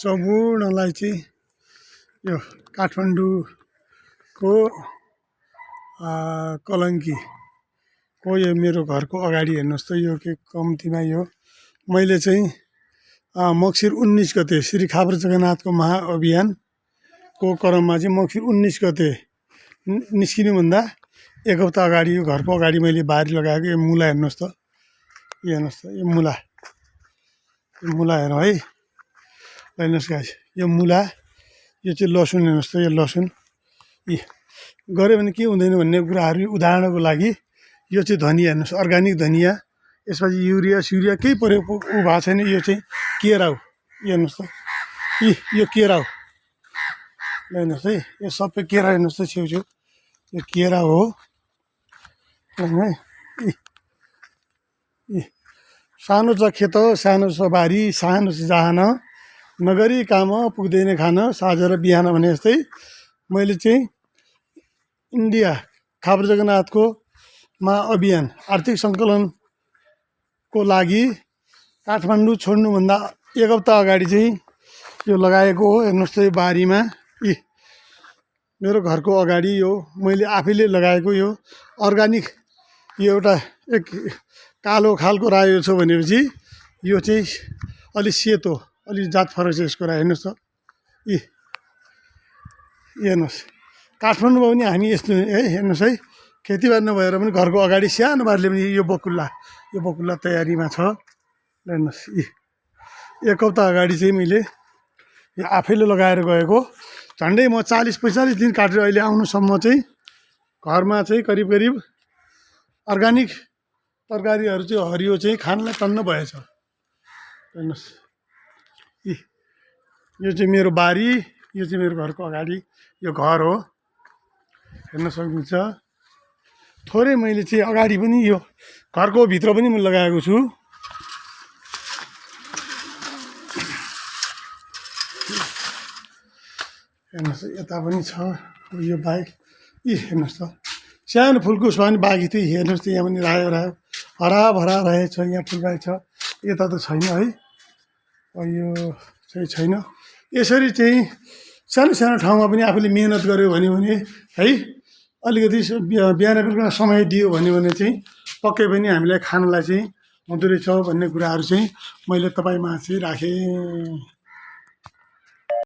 सम्पूर्णलाई चाहिँ यो काठमाडौँको कलङ्कीको यो मेरो घरको अगाडि हेर्नुहोस् त यो के कम्तीमा यो मैले चाहिँ मक्सिर 19 गते श्री खाब्रो जगन्नाथको महाअभियानको क्रममा चाहिँ मक्सिर 19 गते निस्किनुभन्दा एक हप्ता अगाडि यो घरको अगाडि मैले बारी लगाएको यो मुला हेर्नुहोस् त यो मुला हेर्नु है हेर्नुहोस् गाइस यो मुला यो चाहिँ लसुन हेर्नुहोस् त यो लसुन गऱ्यो भने के हुँदैन भन्ने कुराहरू उदाहरणको लागि यो चाहिँ धनिया हेर्नुहोस् अर्ग्यानिक धनिया यसपछि युरिया सुरिया केही प्रयोग भएको छैन यो चाहिँ केरा हो हेर्नुहोस् त यो केरा हो हेर्नुहोस् है यो सबै केरा हेर्नुहोस् त छेउछेउ यो केरा हो है सानो छ खेत सानो छ बारी सानो छ जहान नगरी काम पुग्दैन खान साँझ र बिहान भने जस्तै मैले चाहिँ इन्डिया खाब्रो जगन्नाथको महाअभियान आर्थिक सङ्कलनको लागि काठमाडौँ छोड्नुभन्दा एक हप्ता अगाडि चाहिँ यो लगाएको हो हेर्नुहोस् त यो बारीमा मेरो घरको अगाडि यो मैले आफैले लगाएको यो अर्ग्यानिक यो एउटा एक कालो खालको रायो छ भनेपछि यो चाहिँ अलिक सेतो अलिक जात फरक छ यसको रायो हेर्नुहोस् त हेर्नुहोस् काठमाडौँमा पनि हामी यस्तो है हेर्नुहोस् है खेतीबारी नभएर पनि घरको अगाडि सानो बारीले पनि यो बकुल्ला तयारीमा छ हेर्नुहोस् एक हप्ता अगाडि चाहिँ मैले यो आफैले लगाएर गएको झन्डै म 40-45 दिन काटेर अहिले आउनुसम्म चाहिँ घरमा चाहिँ करिब अर्ग्यानिक तरकारीहरू चाहिँ हरियो चाहिँ खानलाई टन्न भएछ हेर्नुहोस् यो चाहिँ मेरो बारी यो चाहिँ मेरो घरको अगाडि यो घर हो हेर्न सक्नुहुन्छ थोरै मैले चाहिँ अगाडि पनि यो घरको भित्र पनि मैले लगाएको छु हेर्नुहोस् यता पनि छ यो बाहेक हेर्नुहोस् त सानो फुलकुस पनि बाँकी थियो हेर्नुहोस् त यहाँ पनि रायो हराभरा रहेछ यहाँ फुलबारी छ यता त छैन है यो चाहिँ छैन यसरी चाहिँ सानो सानो ठाउँमा पनि आफूले मेहनत गर्यो भने है अलिकति बिहान बेलुका समय दियो भने चाहिँ पक्कै पनि हामीलाई खानलाई चाहिँ हुँदो रहेछ भन्ने कुराहरू चाहिँ मैले तपाईँमा चाहिँ राखेँ।